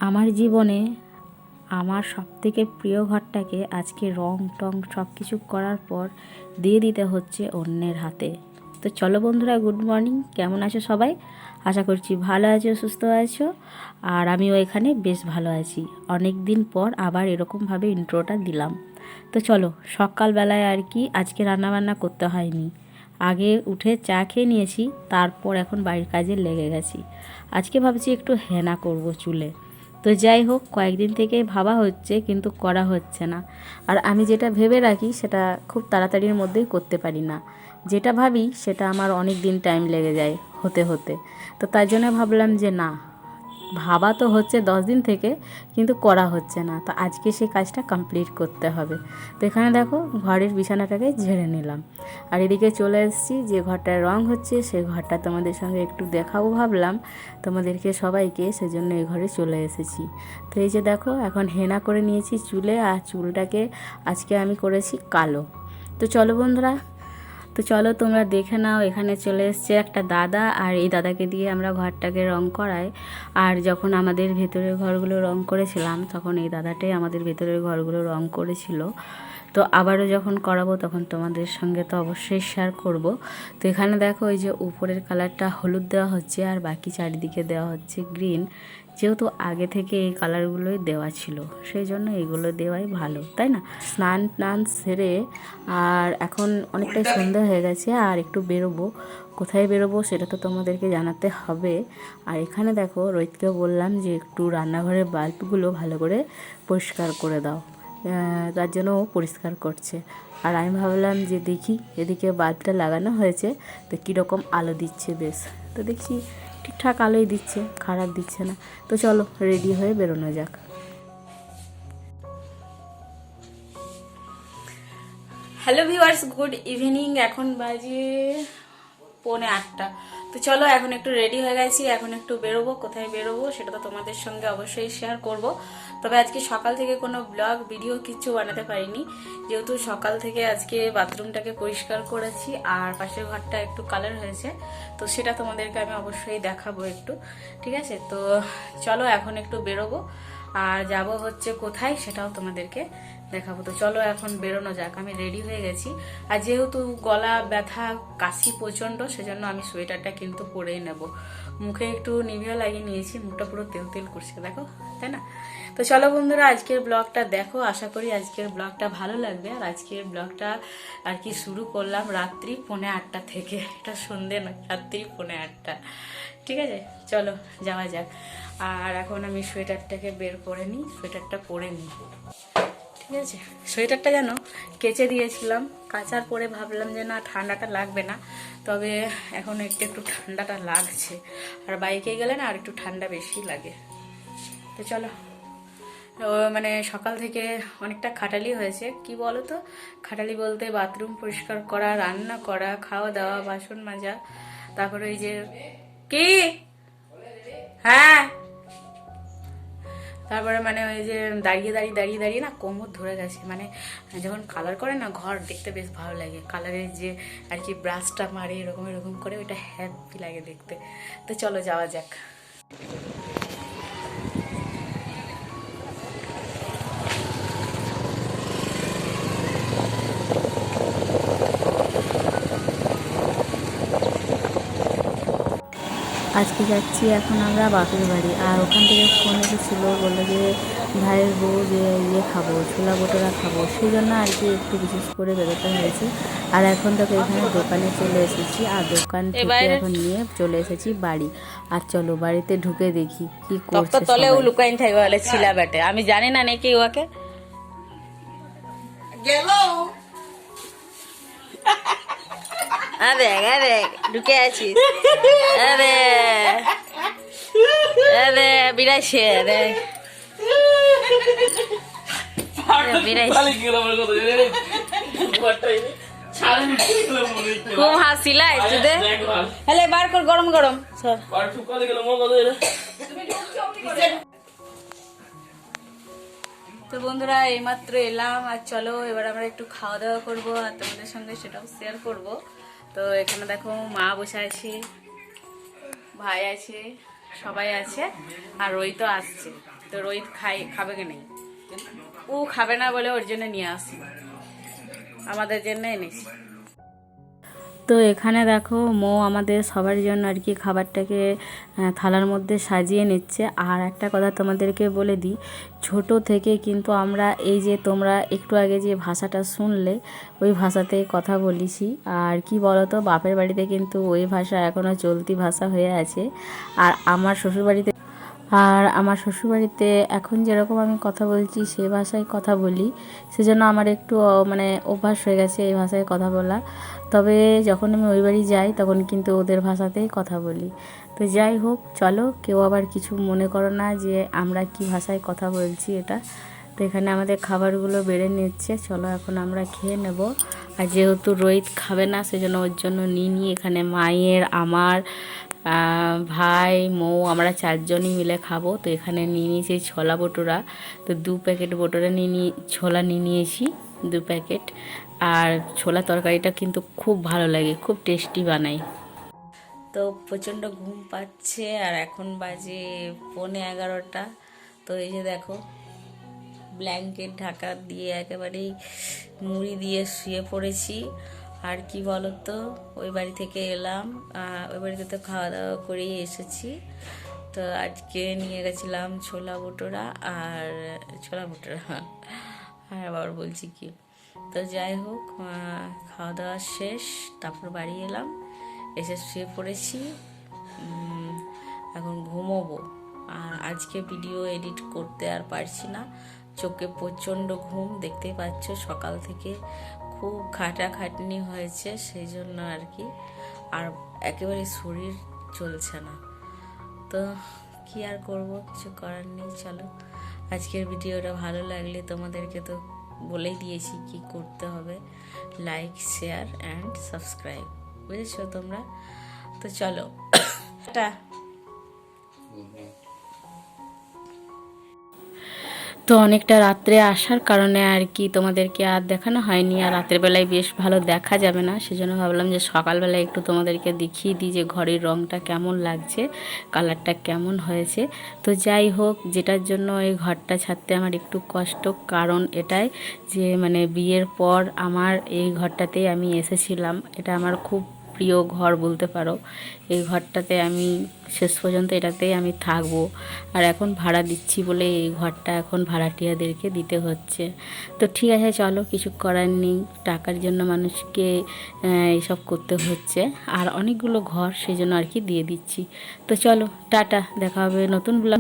আমার জীবনে আমার সবথেকে প্রিয় ঘরটাকে আজকে রং টং সব কিছু করার পর দিয়ে দিতে হচ্ছে অন্যের হাতে। তো চলো বন্ধুরা, গুড মর্নিং। কেমন আছো সবাই? আশা করছি ভালো আছো, সুস্থ আছো। আর আমিও এখানে বেশ ভালো আছি। অনেক দিন পর আবার এরকমভাবে ইন্ট্রোটা দিলাম। তো চলো, সকালবেলায় আর কি আজকে রান্নাবান্না করতে হয়নি। আগে উঠে চা খেয়ে নিয়েছি, তারপর এখন বাড়ির কাজে লেগে গেছি। আজকে ভাবছি একটু হেনা করব চুলে। তো যাই হোক, কয়েকদিন থেকে ভাবা হচ্ছে কিন্তু করা হচ্ছে না। আর আমি যেটা ভেবে রাখি সেটা খুব তাড়াতাড়ির মধ্যেই করতে পারি না। যেটা ভাবি সেটা আমার অনেক দিন টাইম লেগে যায় হতে হতে। তো তার জন্য ভাবলাম যে না, ভাবা তো হচ্ছে 10 দিন থেকে, কিন্তু করা হচ্ছে না। তো আজকে সেই কাজটা কমপ্লিট করতে হবে। তো এখানে দেখো, ঘরের বিছানাটাকে ঝেড়ে নিলাম। আর এদিকে চলে এসেছি যে ঘরটায় রং হচ্ছে, সেই ঘরটা তোমাদের সঙ্গে একটু দেখাবো ভাবলাম তোমাদেরকে সবাইকে, সেজন্য এই ঘরে চলে এসেছি। তো এই যে দেখো, এখন হেনা করে নিয়েছি চুলে, আর চুলটাকে আজকে আমি করেছি কালো। তো চলো বন্ধুরা, তো চলো তোমরা দেখে নাও। এখানে চলে এসছে একটা দাদা, আর এই দাদাকে দিয়ে আমরা ঘরটাকে রং করাই। আর যখন আমাদের ভেতরের ঘরগুলো রং করেছিলাম, তখন এই দাদাটাই আমাদের ভেতরের ঘরগুলো রং করেছিল। তো আবারও যখন করাবো তখন তোমাদের সঙ্গে তো অবশ্যই শেয়ার করব। তো এখানে দেখো, ওই যে উপরের কালারটা হলুদ দেওয়া হচ্ছে, আর বাকি চারিদিকে দেওয়া হচ্ছে গ্রিন। যেহেতু আগে থেকে এই কালারগুলোই দেওয়া ছিল, সেই জন্য এগুলো দেওয়াই ভালো, তাই না? স্নান টান সেরে আর এখন অনেকটাই সন্ধ্যা হয়ে গেছে, আর একটু বেরোবো। কোথায় বেরোবো সেটা তো তোমাদেরকে জানাতে হবে। আর এখানে দেখো, রোহিতকে বললাম যে একটু রান্নাঘরের বাল্বগুলো ভালো করে পরিষ্কার করে দাও। তার জন্য ও পরিষ্কার করছে। আর আমি ভাবলাম যে দেখি এদিকে বাল্বটা লাগানো হয়েছে, তো কীরকম আলো দিচ্ছে। বেশ, তো দেখছি ঠিকঠাক আলোই দিচ্ছে, খারাপ দিচ্ছে না। তো চলো রেডি হয়ে বেরোনো যাক। Hello viewers, good evening. এখন বাজে 7:45। তো চলো, এখন একটু রেডি হয়ে গেছি, এখন একটু বেরোবো। কোথায় বেরোবো সেটা তো তোমাদের সঙ্গে অবশ্যই শেয়ার করব। তবে আজকে সকাল থেকে কোনো ব্লগ ভিডিও কিছু বানাতে পারিনি, যেহেতু সকাল থেকে আজকে বাথরুমটাকে পরিষ্কার করেছি আর পাশের ঘরটা একটু কালার হয়েছে। তো সেটা তোমাদেরকে আমি অবশ্যই দেখাবো একটু, ঠিক আছে? তো চলো এখন একটু বেরোবো, আর যাব হচ্ছে কোথায় সেটাও তোমাদেরকে দেখাবো। তো চলো এখন বেরোনো যাক। আমি রেডি হয়ে গেছি, আর যেহেতু গলা ব্যথা, কাশি প্রচণ্ড, সেজন্য আমি সোয়েটারটা কিন্তু পরেই নেব। মুখে একটু নিভিয়া লাগিয়ে নিয়েছি, মুখটা পুরো তেল তেল করছে দেখো, তাই না? তো চলো বন্ধুরা, আজকের ব্লগটা দেখো। আশা করি আজকের ব্লগটা ভালো লাগবে। আর আজকের ব্লগটা আর কি শুরু করলাম রাত্রি 8:45 থেকে। এটা সন্ধে নয়, রাত্রি 8:45, ঠিক আছে? চলো যাওয়া যাক। আর এখন আমি সোয়েটারটাকে বের করে নিই, সোয়েটারটা পরে নিই, ঠিক আছে? সোয়েটারটা যেন কেচে দিয়েছিলাম, কাচার পরে ভাবলাম যে না, ঠান্ডাটা লাগবে না, তবে এখন একটু একটু ঠান্ডাটা লাগছে। আর বাইকে গেলে না আর একটু ঠান্ডা বেশি লাগে। তো চলো, মানে সকাল থেকে অনেকটা খাটালি হয়েছে। কি বলো তো, খাটালি বলতে বাথরুম পরিষ্কার করা, রান্না করা, খাওয়া দাওয়া, বাসন মাজা, তারপরে ওই যে কি, হ্যাঁ, তারপরে মানে ওই যে দাঁড়িয়ে দাঁড়িয়ে দাঁড়িয়ে দাঁড়িয়ে না কোমর ধরে গেছে। মানে যখন কালার করে না ঘর, দেখতে বেশ ভালো লাগে। কালারের যে আর কি ব্রাশটা মারে এরকম এরকম করে, ওইটা হ্যাপি লাগে দেখতে। তো চলো যাওয়া যাক। আজকে যাচ্ছি এখন আমরা বাপের বাড়ি। আর ওখান থেকে ফোন এসেছিলো, বললো যে ভাইয়ের বউ যে খাবো, ছোলা ভটোরা খাবো, সেই জন্য আর কি একটু বিশেষ করে বেরোতে হয়েছে। আর এখন তো এখানে দোকানে চলে এসেছি, আর দোকান থেকে এখন নিয়ে চলে এসেছি বাড়ি। আর চলো বাড়িতে ঢুকে দেখি কি করছে তলে ও সবাই। লুকাইন থাকবে বলে ছিলা বেটে, আমি জানি না নাকি ওকে গেল। আরে আরে ঢুকে আছিস, আরে আরে বিরাইছে, আরে খুব হাসিলাই তুদে। হলে বার কর, গরম গরম সব। তো বন্ধুরা, এইমাত্র এলাম, আর চলো এবার আমরা একটু খাওয়া দাওয়া করবো, আর তোমাদের সঙ্গে সেটাও শেয়ার করব। তো এখানে দেখো, মা বসে আছে, ভাই আছে, সবাই আছে, আর ওই তো আসছে। তো রোহিত খাবে কি নেই, ও খাবে না বলে ওর জন্য নিয়ে আসি, আমাদের জন্য এনেছি। তো এখানে দেখো মৌ আমাদের সবার জন্য আর কি খাবারটাকে থালার মধ্যে সাজিয়ে নিচ্ছে। আর একটা কথা তোমাদেরকে বলে দিই, ছোট থেকে কিন্তু আমরা এই যে তোমরা একটু আগে যে ভাষাটা শুনলে ওই ভাষাতেই কথা বলিছি। আর কি বলো তো, বাপের বাড়িতে কিন্তু ওই ভাষা এখনও চলতি ভাষা হয়ে আছে। আর আমার শ্বশুরবাড়িতে এখন যেরকম আমি কথা বলছি সেই ভাষায় কথা বলি, সেজন্য আমার একটু মানে অভ্যাস হয়ে গেছে এই ভাষায় কথা বলা। তবে যখন আমি ওই বাড়ি যাই তখন কিন্তু ওদের ভাষাতেই কথা বলি। তো যাই হোক, চলো কেউ আবার কিছু মনে করো না যে আমরা কি ভাষায় কথা বলছি এটা। তো এখানে আমাদের খাবারগুলো বেড়ে নিচ্ছে, চলো এখন আমরা খেয়ে নেব। আর যেহেতু রোহিত খাবে না সেজন্য ওর জন্য নিয়ে এখানে মায়ের, আমার, ভাই, মৌ, আমরা চারজনই মিলে খাবো। তো এখানে নিয়ে নিয়েছি ছোলা ভটুরা, তো 2 প্যাকেট ভটুরা ছোলা নিয়ে নিয়েছি 2 প্যাকেট। আর ছোলা তরকারিটা কিন্তু খুব ভালো লাগে, খুব টেস্টি বানাই। তো প্রচণ্ড ঘুম পাচ্ছে আর এখন বাজে 11:15। তো এই যে দেখো ব্ল্যাঙ্কেট ঢাকা দিয়ে একেবারেই মুড়ি দিয়ে শুয়ে পড়েছি। আর কি বলতো, ওই বাড়ি থেকে এলাম, ওই বাড়িতে তো খাওয়া দাওয়া করেই এসেছি। তো আজকে নিয়ে গেছিলাম ছোলা ভটুরা আর আবার বলছি কি। তো যাই হোক, খাওয়া দাওয়া শেষ, তারপর বাড়ি এলাম, এসে শুয়ে পড়েছি। এখন ঘুমোবো। আর আজকে ভিডিও এডিট করতে আর পারছি না, চোখে প্রচণ্ড ঘুম, দেখতেই পাচ্ছ সকাল থেকে খুব খাটাখাটনি হয়েছে সেই জন্য আর কি। আর একেবারে শরীর চলছে না, তো কি আর করব, কিছু করার নেই। চলো, আজকের ভিডিওটা ভালো লাগলে তোমাদেরকে তো বলেই দিয়েছি কি করতে হবে, লাইক, শেয়ার অ্যান্ড সাবস্ক্রাইব, বুঝেছো তোমরা? তো চলো টাটা। তো অনেকটা রাত্রে আসার কারণে আর কি তোমাদেরকে আর দেখানো হয়নি, আর রাতের বেলায় বেশ ভালো দেখা যাবে না, সেজন্য ভাবলাম যে সকালবেলায় একটু তোমাদেরকে দেখিয়ে দিই যে ঘরের রঙটা কেমন লাগছে, কালারটা কেমন হয়েছে। তো যাই হোক, যেটার জন্য এই ঘরটা ছাড়তে আমার একটু কষ্ট, কারণ এটাই যে মানে বিয়ের পর আমার এই ঘরটাতেই আমি এসেছিলাম, এটা আমার খুব প্রিয় ঘর বলতে পারো। এই ঘরটাতে আমি শেষ পর্যন্ত এটাতেই আমি থাকবো। আর এখন ভাড়া দিচ্ছি বলে এই ঘরটা এখন ভাড়াটিয়াদেরকে দিতে হচ্ছে। তো ঠিক আছে, চলো, কিছু করার নেই, টাকার জন্য মানুষকে এইসব করতে হচ্ছে। আর অনেকগুলো ঘর সেজন্য আর কি দিয়ে দিচ্ছি। তো চলো টাটা, দেখা হবে নতুন ব্লগ।